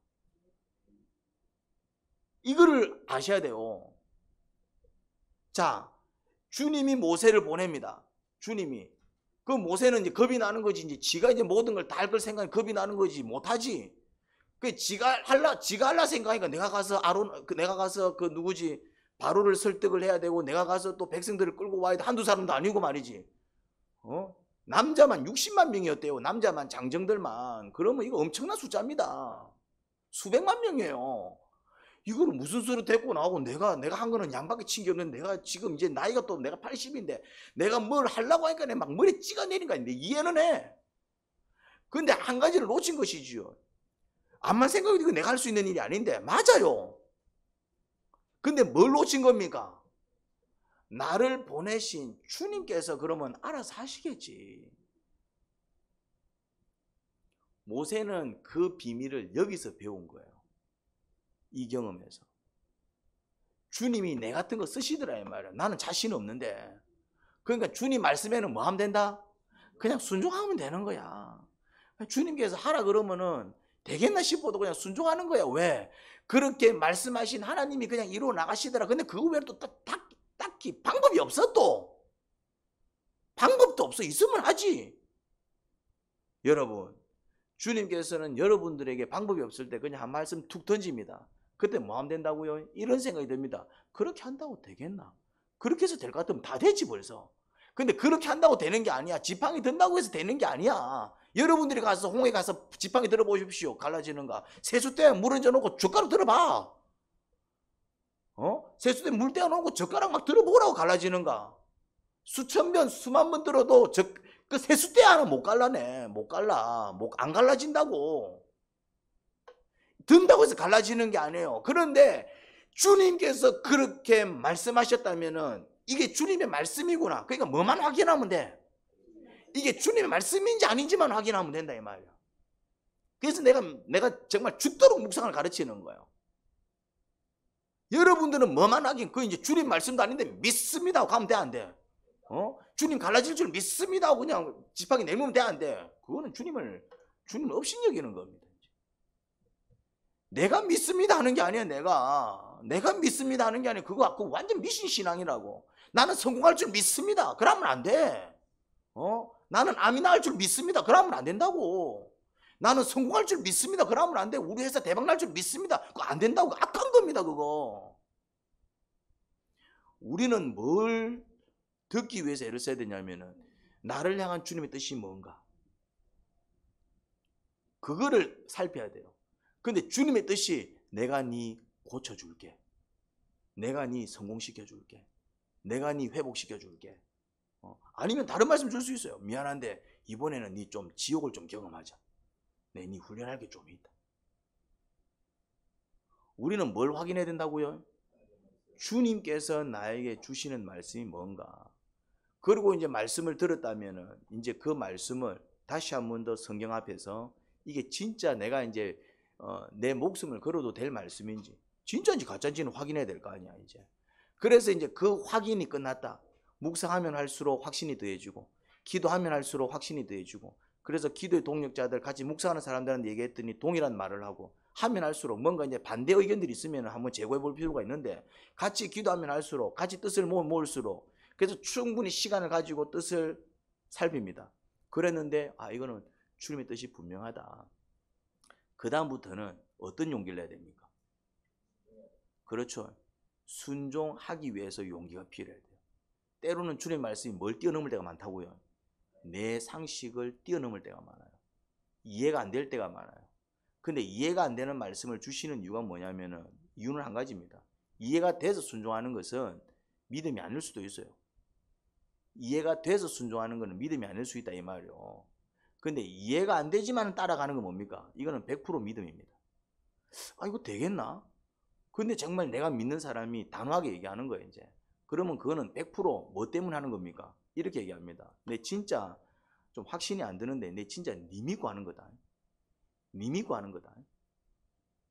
이거를 아셔야 돼요. 자, 주님이 모세를 보냅니다. 주님이. 그 모세는 이제 겁이 나는 거지. 이제 지가 이제 모든 걸 다 할 걸 생각하니 겁이 나는 거지. 못하지. 그 지가 할라 생각하니까 내가 가서 내가 가서 그 누구지? 바로를 설득을 해야 되고 내가 가서 또 백성들을 끌고 와야 돼. 한두 사람도 아니고 말이지. 남자만 60만 명이었대요. 남자만 장정들만. 그러면 이거 엄청난 숫자입니다. 수백만 명이에요. 이거를 무슨 수로 데리고 나오고 내가 한 거는 양밖에 친 게 없는데 내가 지금 이제 나이가 또 내가 80인데 내가 뭘 하려고 하니까 내가 막 머리 찍어내린 거 아닌데 이해는 해. 근데 한 가지를 놓친 것이지요. 암만 생각해도 이거 내가 할 수 있는 일이 아닌데 맞아요. 근데 뭘 놓친 겁니까? 나를 보내신 주님께서 그러면 알아서 하시겠지. 모세는 그 비밀을 여기서 배운 거예요. 이 경험에서. 주님이 내 같은 거 쓰시더라 이 말이야. 나는 자신 없는데. 그러니까 주님 말씀에는 뭐 하면 된다? 그냥 순종하면 되는 거야. 주님께서 하라 그러면은 되겠나 싶어도 그냥 순종하는 거야. 왜? 그렇게 말씀하신 하나님이 그냥 이루어 나가시더라. 근데 그거 외에는 또 딱히 방법이 없어 또. 방법도 없어. 있으면 하지. 여러분, 주님께서는 여러분들에게 방법이 없을 때 그냥 한 말씀 툭 던집니다. 그때 뭐 하면 된다고요? 이런 생각이 듭니다. 그렇게 한다고 되겠나? 그렇게 해서 될 것 같으면 다 되지 벌써. 근데 그렇게 한다고 되는 게 아니야. 지팡이 든다고 해서 되는 게 아니야. 여러분들이 가서 홍해 가서 지팡이 들어보십시오. 갈라지는가. 세숫대에 물 얹어놓고 젓가락 들어봐. 세숫대에 물 떼어놓고 젓가락 막 들어보라고 갈라지는가. 수천 번 수만 번 들어도 그 세숫대 하나 못 갈라내. 못 갈라. 안 갈라진다고. 든다고 해서 갈라지는 게 아니에요. 그런데 주님께서 그렇게 말씀하셨다면은 이게 주님의 말씀이구나. 그러니까 뭐만 확인하면 돼? 이게 주님의 말씀인지 아닌지만 확인하면 된다 이 말이야. 그래서 내가 정말 죽도록 묵상을 가르치는 거예요. 여러분들은 뭐만 확인, 그거 이제 주님 말씀도 아닌데 믿습니다 하고 가면 돼 안 돼? 주님 갈라질 줄 믿습니다 하고 그냥 지팡이 내밀면 돼 안 돼? 그거는 주님을 업신여기는 겁니다. 내가 믿습니다 하는 게 아니야. 내가 믿습니다 하는 게 아니야. 그거 완전 미신신앙이라고. 나는 성공할 줄 믿습니다. 그러면 안 돼. 나는 아미나 할 줄 믿습니다. 그러면 안 된다고. 나는 성공할 줄 믿습니다. 그러면 안 돼. 우리 회사 대박 날 줄 믿습니다. 그거 안 된다고. 악한 겁니다 그거. 우리는 뭘 듣기 위해서 애를 써야 되냐면은 나를 향한 주님의 뜻이 뭔가, 그거를 살펴야 돼요. 근데 주님의 뜻이 내가 네 고쳐줄게, 내가 네 성공시켜줄게, 내가 네 회복시켜줄게. 아니면 다른 말씀 줄 수 있어요. 미안한데 이번에는 네 좀 지옥을 좀 경험하자. 네 훈련할 게 좀 있다. 우리는 뭘 확인해야 된다고요? 주님께서 나에게 주시는 말씀이 뭔가. 그리고 이제 말씀을 들었다면은 이제 그 말씀을 다시 한 번 더 성경 앞에서 이게 진짜 내가 이제 내 목숨을 걸어도 될 말씀인지 진짜인지 가짜인지는 확인해야 될 거 아니야 이제. 그래서 이제 그 확인이 끝났다. 묵상하면 할수록 확신이 더해지고 기도하면 할수록 확신이 더해지고, 그래서 기도의 동력자들 같이 묵상하는 사람들한테 얘기했더니 동일한 말을 하고, 하면 할수록 뭔가 이제 반대 의견들이 있으면 한번 제고해 볼 필요가 있는데 같이 기도하면 할수록 같이 뜻을 모을수록, 그래서 충분히 시간을 가지고 뜻을 살핍니다. 그랬는데 이거는 주님의 뜻이 분명하다. 그 다음부터는 어떤 용기를 내야 됩니까? 그렇죠. 순종하기 위해서 용기가 필요해야 돼요. 때로는 주님의 말씀이 뭘 뛰어넘을 때가 많다고요. 내 상식을 뛰어넘을 때가 많아요. 이해가 안 될 때가 많아요. 근데 이해가 안 되는 말씀을 주시는 이유가 뭐냐면은, 이유는 한 가지입니다. 이해가 돼서 순종하는 것은 믿음이 아닐 수도 있어요. 이해가 돼서 순종하는 것은 믿음이 아닐 수 있다 이 말이요. 근데 이해가 안 되지만 따라가는 건 뭡니까? 이거는 100% 믿음입니다. 이거 되겠나? 근데 정말 내가 믿는 사람이 단호하게 얘기하는 거예요 이제. 그러면 그거는 100% 때문에 하는 겁니까? 이렇게 얘기합니다. 내 진짜 좀 확신이 안 드는데 내 진짜 네 믿고 하는 거다. 님이 구하는 거다.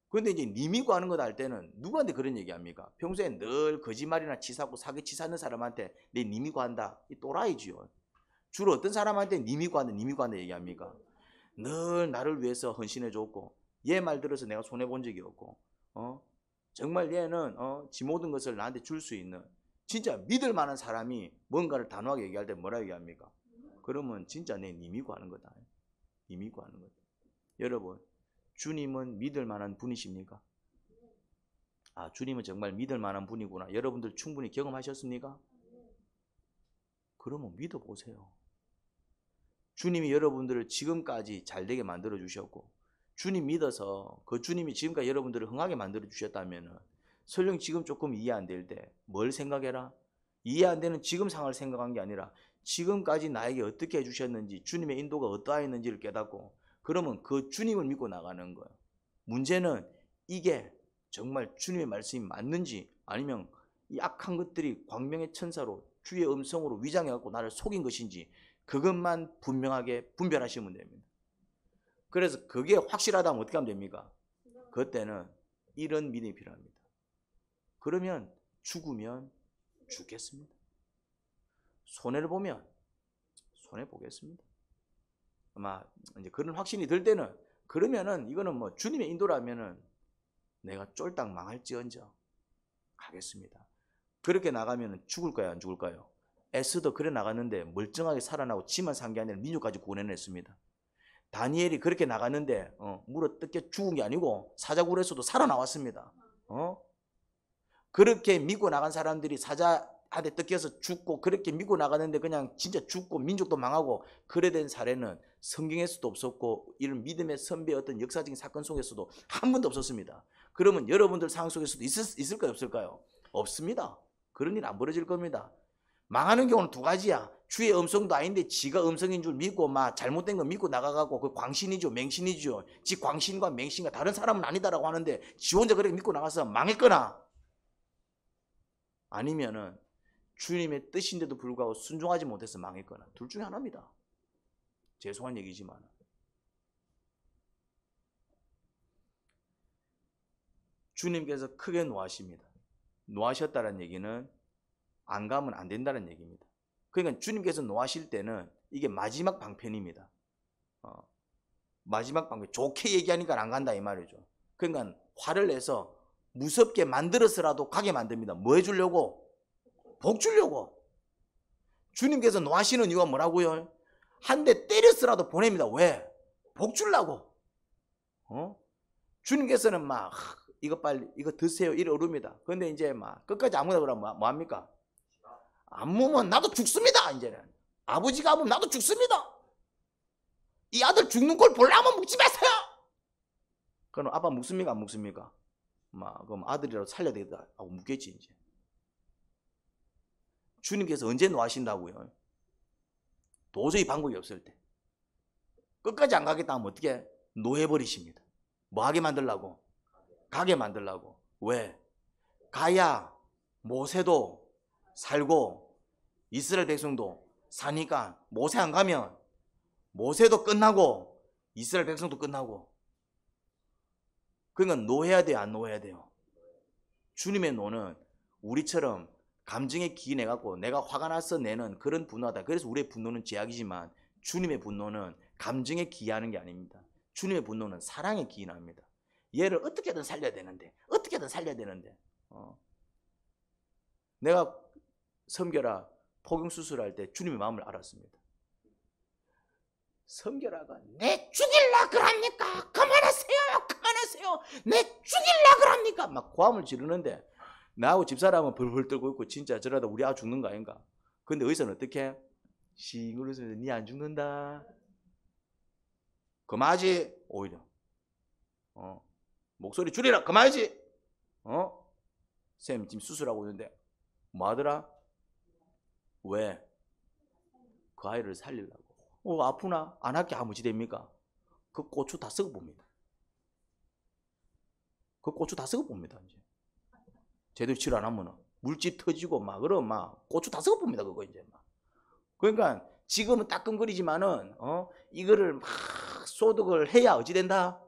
그런데 이제 님이 구하는 거다 할 때는 누구한테 그런 얘기합니까? 평소에 늘 거짓말이나 치사하고 사기치사하는 사람한테 내 님이 구한다. 이 또라이지요. 주로 어떤 사람한테 님이 구한다 얘기합니까? 늘 나를 위해서 헌신해 줬고 얘 말 들어서 내가 손해 본 적이 없고 정말 얘는 지 모든 것을 나한테 줄 수 있는 진짜 믿을 만한 사람이 뭔가를 단호하게 얘기할 때 뭐라 얘기합니까? 그러면 진짜 내 님이 구하는 거다. 님이 구하는 거다. 여러분, 주님은 믿을 만한 분이십니까? 아, 주님은 정말 믿을 만한 분이구나. 여러분들 충분히 경험하셨습니까? 그러면 믿어보세요. 주님이 여러분들을 지금까지 잘되게 만들어 주셨고 주님 믿어서 그 주님이 지금까지 여러분들을 흥하게 만들어 주셨다면 설령 지금 조금 이해 안 될 때 뭘 생각해라? 이해 안 되는 지금 상황을 생각한 게 아니라 지금까지 나에게 어떻게 해주셨는지 주님의 인도가 어떠했는지를 깨닫고 그러면 그 주님을 믿고 나가는 거예요. 문제는 이게 정말 주님의 말씀이 맞는지 아니면 이 악한 것들이 광명의 천사로 주의 음성으로 위장해갖고 나를 속인 것인지 그것만 분명하게 분별하시면 됩니다. 그래서 그게 확실하다면 어떻게 하면 됩니까? 그때는 이런 믿음이 필요합니다. 그러면 죽으면 죽겠습니다. 손해를 보면 손해보겠습니다. 아마 이제 그런 확신이 들 때는 그러면은 이거는 뭐 주님의 인도라면은 내가 쫄딱 망할지언정 가겠습니다. 그렇게 나가면 죽을 까요, 안 죽을까요? 에스더 그래 나갔는데 멀쩡하게 살아나고 지만 산 게 아니라 민족까지 구원해냈습니다. 다니엘이 그렇게 나갔는데 물어 뜯겨 죽은 게 아니고 사자굴에서도 살아나왔습니다. 그렇게 믿고 나간 사람들이 사자한테 뜯겨서 죽고 그렇게 믿고 나가는데 그냥 진짜 죽고 민족도 망하고 그래 된 사례는 성경에서도 없었고 이런 믿음의 선배의 어떤 역사적인 사건 속에서도 한 번도 없었습니다. 그러면 여러분들 상황 속에서도 있을까요, 없을까요? 없습니다. 그런 일 안 벌어질 겁니다. 망하는 경우는 두 가지야. 주의 음성도 아닌데 지가 음성인 줄 믿고 막 잘못된 거 믿고 나가고 그 광신이죠, 맹신이죠. 지 광신과 맹신과 다른 사람은 아니다라고 하는데 지 혼자 그렇게 믿고 나가서 망했거나 아니면은 주님의 뜻인데도 불구하고 순종하지 못해서 망했거나 둘 중에 하나입니다. 죄송한 얘기지만 주님께서 크게 노하십니다. 노하셨다는 얘기는 안 가면 안 된다는 얘기입니다. 그러니까 주님께서 노하실 때는 이게 마지막 방편입니다. 마지막 방편. 좋게 얘기하니까 안 간다 이 말이죠. 그러니까 화를 내서 무섭게 만들어서라도 가게 만듭니다. 뭐 해주려고? 복 주려고. 주님께서 노하시는 이유가 뭐라고요? 한 대 때려서라도 보냅니다. 왜? 복 주려고. 주님께서는 막 이거 빨리 이거 드세요 이래 오릅니다. 그런데 이제 막 끝까지 아무나 그러면 뭐 합니까? 안 먹으면 나도 죽습니다. 이제는 아버지가 안 먹으면 나도 죽습니다. 이 아들 죽는 걸 보려면 먹지 마세요. 그럼 아빠 묵습니까 안 묵습니까? 막 그럼 아들이라도 살려야 되겠다 하고 묵겠지. 이제 주님께서 언제 노하신다고요? 도저히 방법이 없을 때 끝까지 안 가겠다 하면 어떻게 노해버리십니다. 뭐 하게 만들라고? 가게 만들라고. 왜? 가야 모세도 살고 이스라엘 백성도 사니까 모세 안 가면 모세도 끝나고 이스라엘 백성도 끝나고. 그러니까 노해야 돼요, 안 노해야 돼요? 주님의 노는 우리처럼 감정에 기인해갖고 내가 화가 나서 내는 그런 분노하다. 그래서 우리의 분노는 죄악이지만 주님의 분노는 감정에 기인하는 게 아닙니다. 주님의 분노는 사랑에 기인합니다. 얘를 어떻게든 살려야 되는데 어떻게든 살려야 되는데 내가 섬겨라 포경수술할 때 주님의 마음을 알았습니다. 섬겨라가 내 죽일라 그럽니까? 그만하세요 그만하세요 내 죽일라 그럽니까? 막 고함을 지르는데 나하고 집사람은 벌벌 떨고 있고 진짜 저러다 우리 아가 죽는 거 아닌가? 근데 의사는 어떻게? 싱 울으면서 니 안 죽는다 그만하지. 오히려 목소리 줄이라 그만하지. 쌤 지금 수술하고 있는데 뭐 하더라? 왜? 그 아이를 살리려고. 아프나? 안 할게 아무지 됩니까? 그 고추 다 썩어 봅니다. 그 고추 다 썩어 봅니다. 이제 제대로 치료 안 하면 물집 터지고 막 그럼 막 고추 다 썩어 봅니다. 그거 이제 막. 그러니까 지금은 따끔거리지만은 이거를 막 소독을 해야 어찌 된다?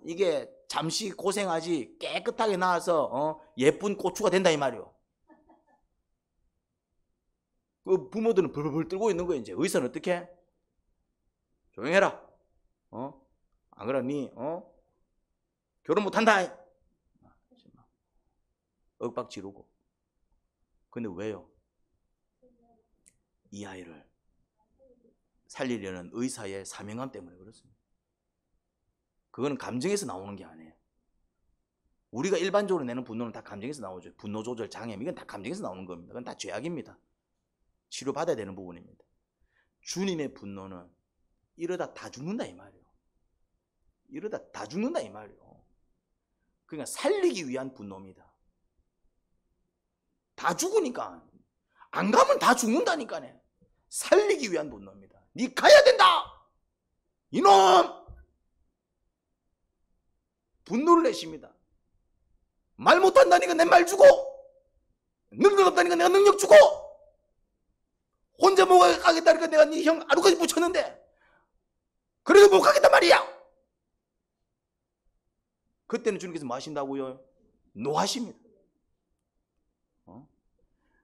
이게 잠시 고생하지 깨끗하게 나와서 예쁜 고추가 된다 이 말이요. 그 부모들은 벌벌 떨고 있는 거예요. 이제 의사는 어떻게? 조용해라. 안 그러니 결혼 못한다. 윽박 지르고. 근데 왜요? 이 아이를 살리려는 의사의 사명감 때문에 그렇습니다. 그거는 감정에서 나오는 게 아니에요. 우리가 일반적으로 내는 분노는 다 감정에서 나오죠. 분노 조절 장애, 이건 다 감정에서 나오는 겁니다. 그건 다 죄악입니다. 치료받아야 되는 부분입니다. 주님의 분노는 이러다 다 죽는다 이 말이에요. 이러다 다 죽는다 이 말이에요. 그러니까 살리기 위한 분노입니다. 다 죽으니까 안 가면 다 죽는다니까네. 살리기 위한 분노입니다. 니 가야 된다 이놈! 분노를 내십니다. 말 못한다니까 내 말 주고, 능력 없다니까 내가 능력 주고, 혼자 못 가겠다니까 내가 네 형 아루까지 붙였는데 그래도 못 가겠단 말이야. 그때는 주님께서 뭐 하신다고요? 노하십니다.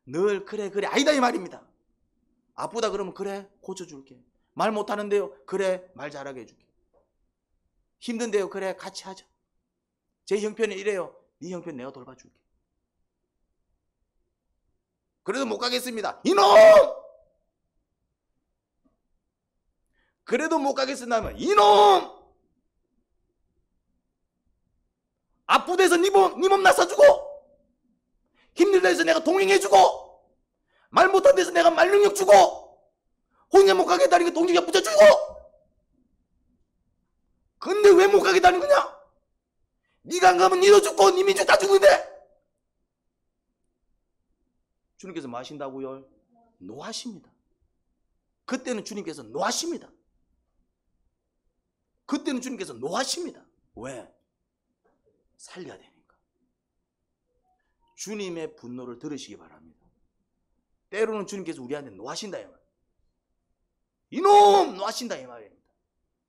늘 그래 아니다 이 말입니다. 아프다 그러면 그래 고쳐줄게. 말 못하는데요, 그래 말 잘하게 해줄게. 힘든데요, 그래 같이 하자. 제 형편이 이래요, 네 형편 내가 돌봐줄게. 그래도 못 가겠습니다. 이놈! 그래도 못 가겠습니다면 이놈! 아프대서 네 몸 나서주고, 힘들다 해서 내가 동행해주고, 말 못한 데서 내가 말 능력 주고, 혼자 못 가겠다니까 동지가 붙여주고. 근데 왜 못 가겠다는 거냐? 네가 안 가면 니도 죽고 니 민족 다 죽는데. 주님께서 뭐 하신다고요? 노하십니다. 그때는 주님께서 노하십니다. 그때는 주님께서 노하십니다. 왜? 살려야 되니까. 주님의 분노를 들으시기 바랍니다. 때로는 주님께서 우리한테 노하신다 이 말. 이놈! 노하신다 이 말입니다.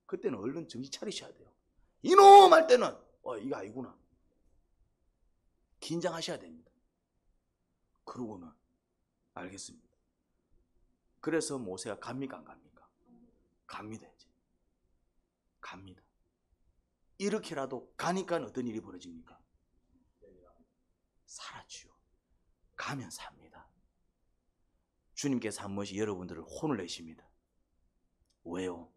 그때는 얼른 정신 차리셔야 돼요. 이놈! 할 때는 이거 아니구나. 긴장하셔야 됩니다. 그러고는 알겠습니다. 그래서 모세가 갑니까 안 갑니까? 갑니다. 이제 갑니다. 이렇게라도 가니까 어떤 일이 벌어집니까? 살았지요. 가면 삽니다. 주님께서 한 번씩 여러분들을 혼을 내십니다. 왜요?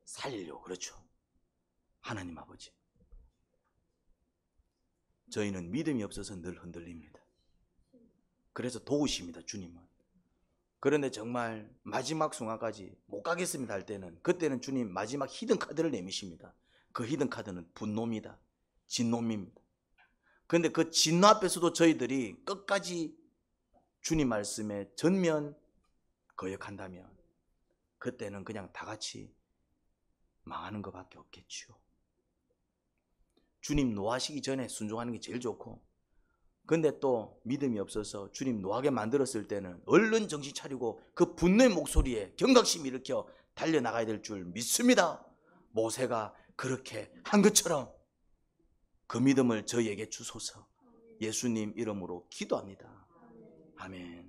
살리려고. 그렇죠. 하나님 아버지, 저희는 믿음이 없어서 늘 흔들립니다. 그래서 도우십니다, 주님은. 그런데 정말 마지막 순간까지 못 가겠습니다 할 때는, 그때는 주님 마지막 히든 카드를 내미십니다. 그 히든 카드는 분노입니다. 진노입니다. 그런데 그 진노 앞에서도 저희들이 끝까지 주님 말씀에 전면 거역한다면 그때는 그냥 다 같이 망하는 것밖에 없겠죠. 주님 노하시기 전에 순종하는 게 제일 좋고, 근데 또 믿음이 없어서 주님 노하게 만들었을 때는 얼른 정신 차리고 그 분노의 목소리에 경각심 일으켜 달려나가야 될 줄 믿습니다. 모세가 그렇게 한 것처럼 그 믿음을 저희에게 주소서. 예수님 이름으로 기도합니다. 아멘.